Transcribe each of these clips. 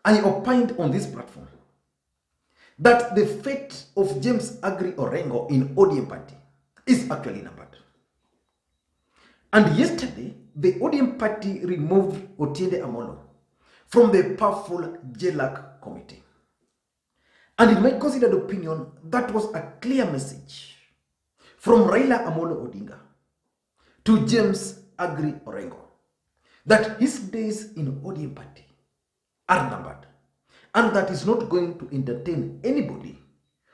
I opined on this platform that the fate of James Orengo in ODM Party is actually numbered. And yesterday, the ODM Party removed Otiende Amollo from the powerful JLAC committee. And in my considered opinion, that was a clear message from Raila Odinga to James Orengo that his days in ODM Party are numbered, and that is not going to entertain anybody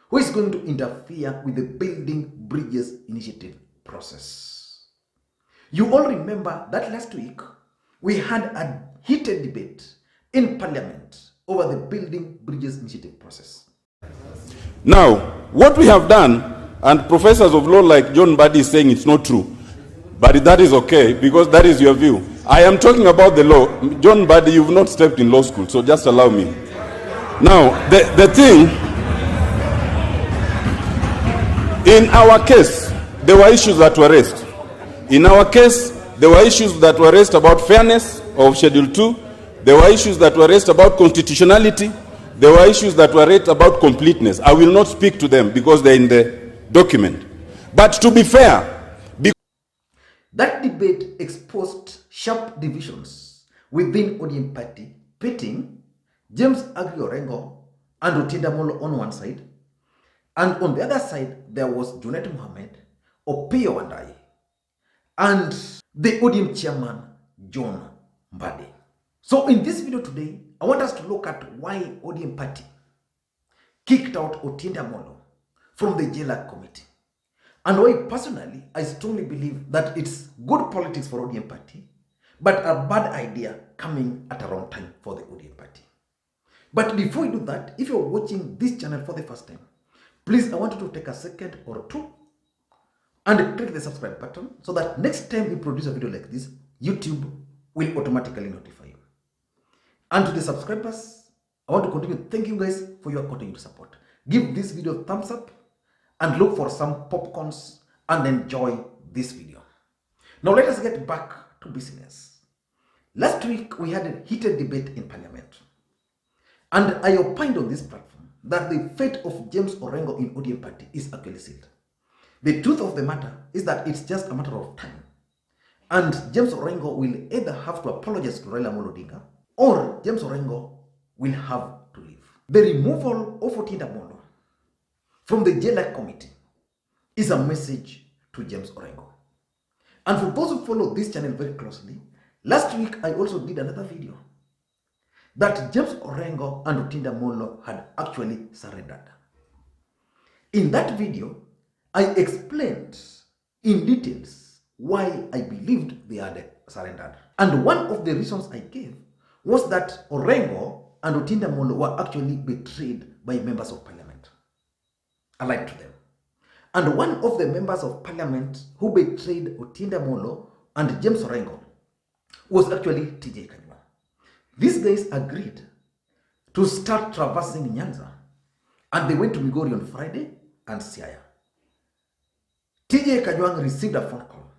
who is going to interfere with the Building Bridges Initiative process. You all remember that last week we had a heated debate in Parliament over the Building Bridges Initiative process. Now, what we have done, and professors of law like John Buddy is saying it's not true, but that is okay because that is your view. I am talking about the law. John Buddy, you've not stepped in law school, so just allow me. Now, the thing, in our case, there were issues that were raised. In our case, there were issues that were raised about fairness of Schedule 2. There were issues that were raised about constitutionality. There were issues that were raised about completeness. I will not speak to them because they're in the document. But to be fair, that debate exposed sharp divisions within ODM Party, pitting James Orengo and Otiende Amollo on one side, and on the other side there was Junet Mohammed, Opiyo Wandayi, and the ODM chairman John Mbadi. So in this video today, I want us to look at why ODM Party kicked out Otiende Amollo from the JLAC committee. And why personally, I strongly believe that it's good politics for ODM Party, but a bad idea coming at a wrong time for the ODM Party. But before we do that, if you're watching this channel for the first time, please, I want you to take a second or two and click the subscribe button so that next time we produce a video like this, YouTube will automatically notify you. And to the subscribers, I want to continue thanking you guys for your continued support. Give this video a thumbs up and look for some popcorns and enjoy this video. Now let us get back to business. Last week we had a heated debate in Parliament, and I opined on this platform that the fate of James Orengo in ODM Party is actually sealed. The truth of the matter is that it's just a matter of time, and James Orengo will either have to apologize to Raila Odinga or James Orengo will have to leave. The removal of Otiende Amollo from the JLAC committee is a message to James Orengo. And for those who follow this channel very closely, last week I also did another video that James Orengo and Otiende Amollo had actually surrendered. In that video, I explained in details why I believed they had surrendered. And one of the reasons I gave was that Orengo and Otiende Amollo were actually betrayed by members of parliament. I lied to them. And one of the members of parliament who betrayed Otiende Amollo and James Orengo was actually TJ Kajwang. These guys agreed to start traversing Nyanza, and they went to Migori on Friday and Siaya. TJ Kajwang received a phone call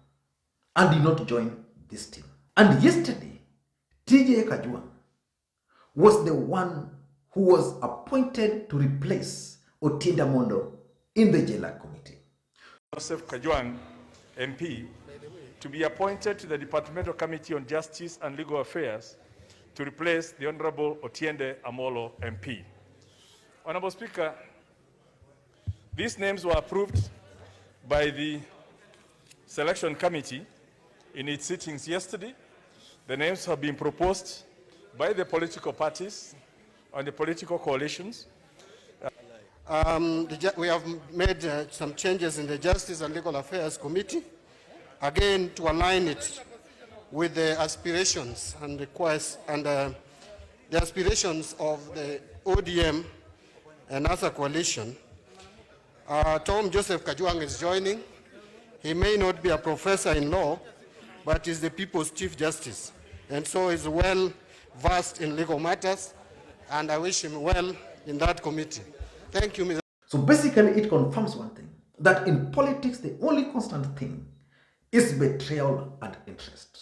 and did not join this team. And yesterday, TJ Kajwang was the one who was appointed to replace Otiende Amollo in the JLAC committee. Joseph Kajwang MP to be appointed to the Departmental Committee on Justice and Legal Affairs to replace the Honorable Otiende Amollo MP. Honorable Speaker, these names were approved by the Selection Committee in its sittings yesterday. The names have been proposed by the political parties and the political coalitions. We have made some changes in the Justice and Legal Affairs Committee, again to align it with the aspirations and requests and the aspirations of the ODM and other coalition. Tom Joseph Kajwang is joining. He may not be a professor in law, but is the People's Chief Justice, and so is well versed in legal matters, and I wish him well in that committee. Thank you, Mr. So basically it confirms one thing, that in politics the only constant thing is betrayal and interest.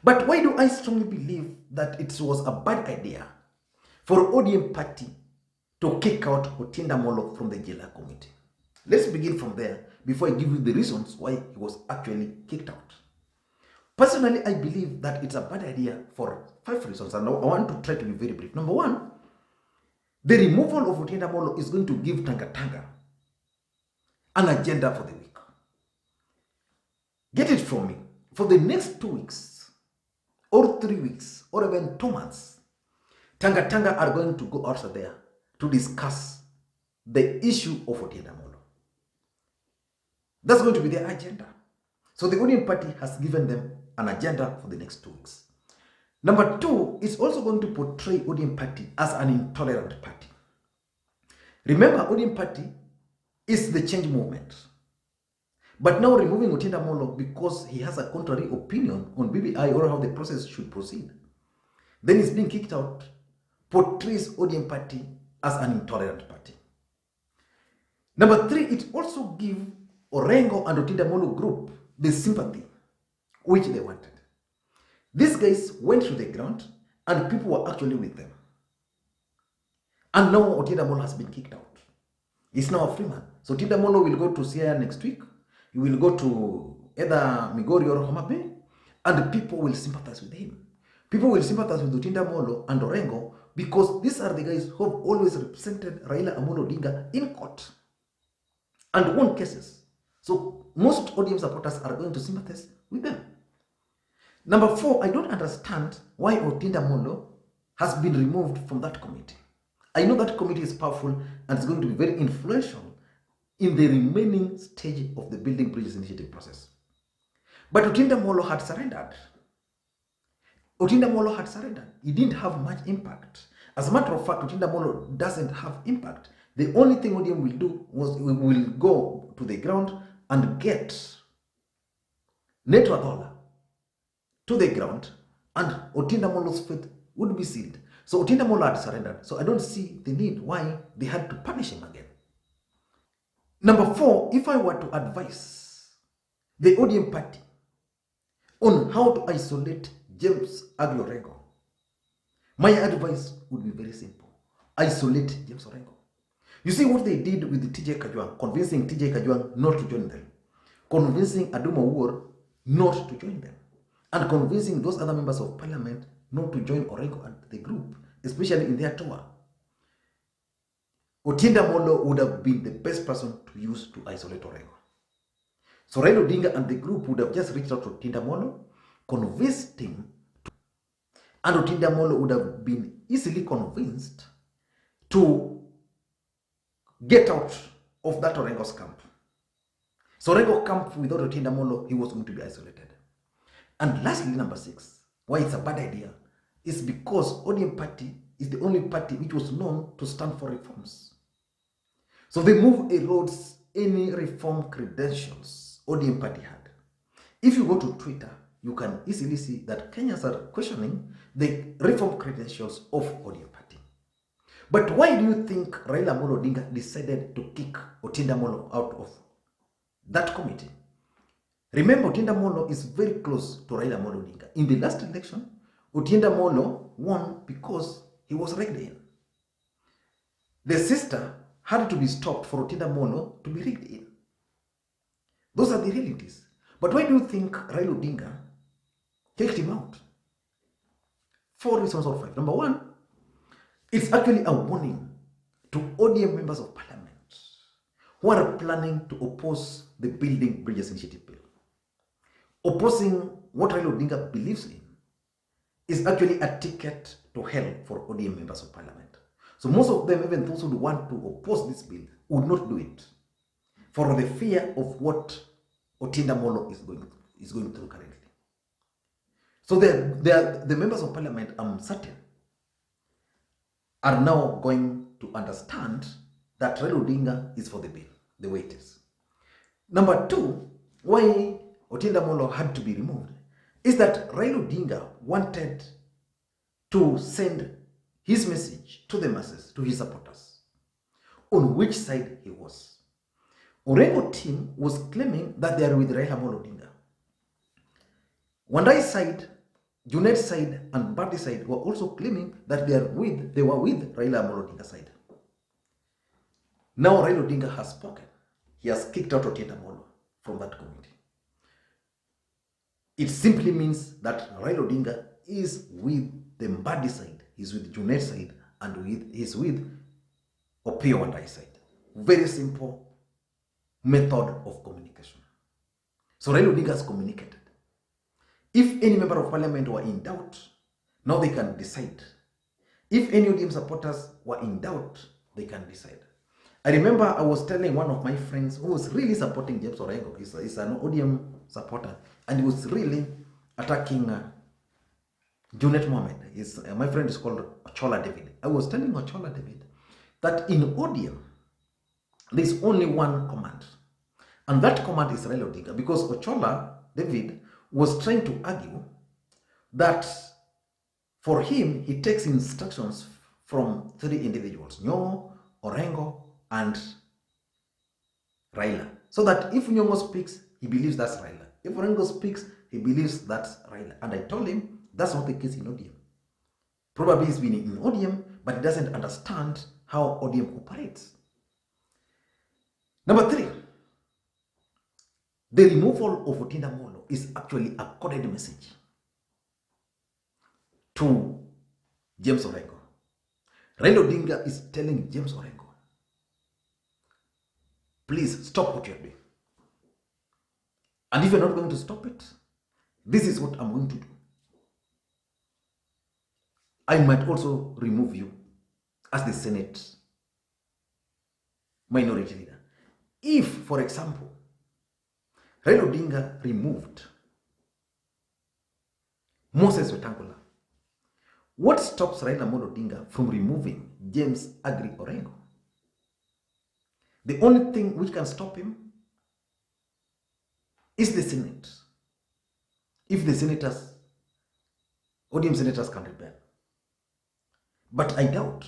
But why do I strongly believe that it was a bad idea for ODM Party to kick out Otiende Amollo from the JLAC committee. Let's begin from there before I give you the reasons why he was actually kicked out. Personally, I believe that it's a bad idea for 5 reasons, and I want to try to be very brief. Number one, the removal of Otiende Amollo is going to give Tanga an agenda for the week. Get it from me. For the next 2 weeks, or 3 weeks, or even 2 months, Tanga are going to go out there to discuss the issue of Otiende Amollo. That's going to be their agenda. So the ODM Party has given them an agenda for the next 2 weeks. Number two, it's also going to portray ODM Party as an intolerant party. Remember, ODM Party is the change movement. But now removing Otiende Amollo because he has a contrary opinion on BBI or how the process should proceed, then he's being kicked out, portrays ODM Party as an intolerant party. Number three, it also gives Orengo and Otiende Amollo group the sympathy which they wanted. These guys went to the ground and people were actually with them. And now Otiende Amollo has been kicked out. He's now a free man. So Otiende Amollo will go to Siaya next week. He will go to either Migori or Homa Bay, and people will sympathize with him. People will sympathize with Otiende Amollo and Orengo because these are the guys who have always represented Raila Odinga in court and won cases. So most ODM supporters are going to sympathize with them. Number four, I don't understand why Otiende Amollo has been removed from that committee. I know that committee is powerful and it's going to be very influential in the remaining stage of the Building Bridges Initiative process. But Otiende Amollo had surrendered. Otiende Amollo had surrendered. He didn't have much impact. As a matter of fact, Otiende Amollo doesn't have impact. The only thing ODM will do was we will go to the ground and get Neto Adola to the ground, and Otiende Amollo's fate would be sealed. So Otiende Amollo had surrendered. So I don't see the need why they had to punish him again. Number four, if I were to advise the ODM Party on how to isolate James Orengo, my advice would be very simple. Isolate James Orengo. You see what they did with the TJ Kajwang, convincing TJ Kajwang not to join them, convincing Aduma War not to join them, and convincing those other members of parliament not to join Orengo and the group, especially in their tour. Otiende Amollo would have been the best person to use to isolate Orengo. So Raila Odinga and the group would have just reached out to Otiende Amollo, convinced him, and Otiende Amollo would have been easily convinced to get out of that Orengo's camp. So Orengo camp without Otiende Amollo, he was going to be isolated. And lastly, number six, why it's a bad idea is because ODM Party is the only party which was known to stand for reforms. So the move erodes any reform credentials ODM Party had. If you go to Twitter, you can easily see that Kenyans are questioning the reform credentials of ODM Party. But why do you think Raila Odinga decided to kick Otiende Amollo out of that committee? Remember, Otiende Amollo is very close to Raila Odinga. In the last election, Otiende Amollo won because he was rigged in. The sister had to be stopped for Otiende Amollo to be rigged in. Those are the realities. But why do you think Raila Odinga kicked him out? 4 reasons or 5. Number one, it's actually a warning to ODM members of parliament who are planning to oppose the Building Bridges Initiative bill. Opposing what Raila Odinga believes in is actually a ticket to hell for ODM members of parliament. So most of them, even those who want to oppose this bill, would not do it for the fear of what Otiende Amollo is going through currently. So the members of parliament, I'm certain, are now going to understand that Raila Odinga is for the bill, the way it is. Number two, why Otiende Amollo had to be removed is that Raila Odinga wanted to send his message to the masses, to his supporters, on which side he was. Orengo team was claiming that they are with Raila Odinga. Wandai's side Junet's side and Party side were also claiming that they were with Raila Odinga's side. Now Raila Odinga has spoken. He has kicked out Otiende Amollo from that committee. It simply means that Raila Odinga is with the Mbadi side, he's with Junet's side, and he's with Opiyo and I side. Very simple method of communication. So Raila Odinga has communicated. If any member of parliament were in doubt, now they can decide. If any ODM supporters were in doubt, they can decide. I remember I was telling one of my friends who was really supporting James Orengo. He's an ODM supporter, and he was really attacking Junet Mohammed. My friend is called Ochola David. I was telling Ochola David that in ODM, there's only one command. And that command is Raila Odinga, because Ochola David was trying to argue that for him, he takes instructions from three individuals, Nyong'o, Orengo, and Raila. So that if Nyong'o speaks, he believes that's Raila. If Orengo speaks, he believes that's Raila. And I told him that's not the case in ODM. Probably he's been in ODM, but he doesn't understand how ODM operates. Number 3, the removal of Otiende Amollo is actually a coded message to James Orengo. Raila Odinga is telling James Orengo, please stop what you're doing. And if you're not going to stop it, this is what I'm going to do. I might also remove you as the Senate minority leader. If, for example, Raila Odinga removed Moses Wetangula, what stops Raila Odinga from removing James Agri Orengo? The only thing which can stop him is the Senate. If the senators, ODM senators can rebel. But I doubt.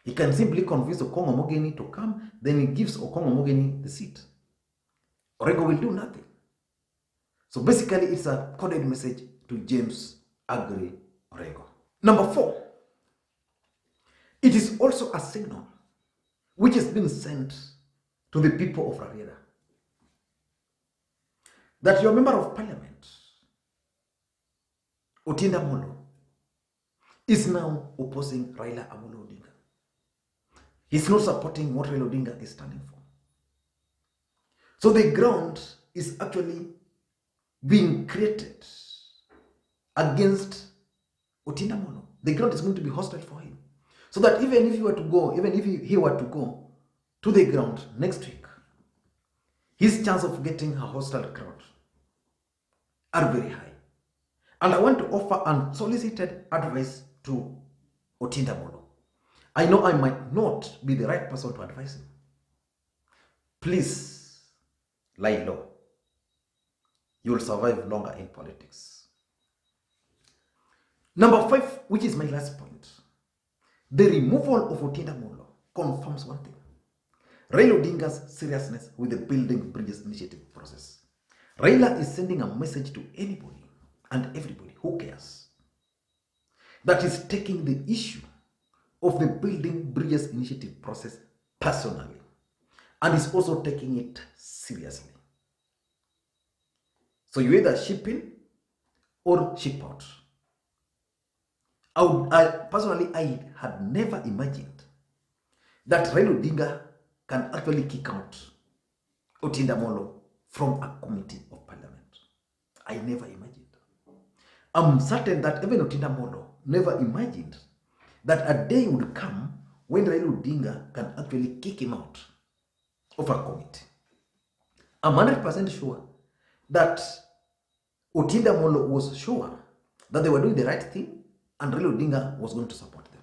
He can simply convince Okongo Omogeni to come, then he gives Okongo Omogeni the seat. Orengo will do nothing. So basically, it's a coded message to James Agri Orengo. Number 4, it is also a signal which has been sent to the people of Rarieda that your member of parliament, Otiende Amollo, is now opposing Raila Amollo Odinga. He's not supporting what Raila Odinga is standing for. So the ground is actually being created against Otiende Amollo. The ground is going to be hostile for him. So that even if he were to go to the ground next week, his chance of getting a hostile crowd are very high. And I want to offer unsolicited advice to Otiende Amollo. I know I might not be the right person to advise him. Please lie low. You will survive longer in politics. Number 5, which is my last point. The removal of Otiende Amollo confirms one thing. Raila Odinga's seriousness with the Building Bridges Initiative process. Raila is sending a message to anybody and everybody who cares that is taking the issue of the Building Bridges Initiative process personally and is also taking it seriously. So you either ship in or ship out. I had never imagined that Raila Odinga can actually kick out Otiende Amollo from a committee of parliament. I never imagined. I'm certain that even Otiende Amollo never imagined that a day would come when Raila Odinga can actually kick him out of a committee. I'm 100% sure that Otiende Amollo was sure that they were doing the right thing and Raila Odinga was going to support them.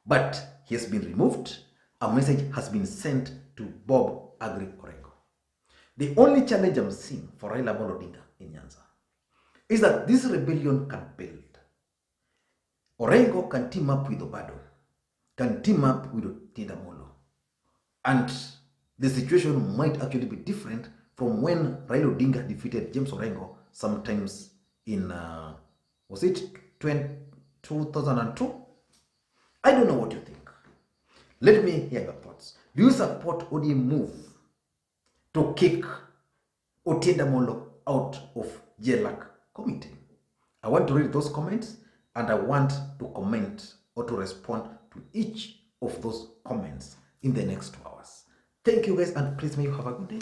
But he has been removed. A message has been sent to Bob Agri Orengo. The only challenge I'm seeing for Raila Odinga in Nyanza is that this rebellion can build. Orengo can team up with Obado, can team up with Otiende Amollo. And the situation might actually be different from when Raila Odinga defeated James Orengo sometimes in, was it 2002? I don't know what you think. Let me hear your thoughts. Do you support ODM move to kick Otiende Amollo out of JLAC committee? I want to read those comments, and I want to comment or to respond to each of those comments in the next 2 hours. Thank you guys, and please may you have a good day.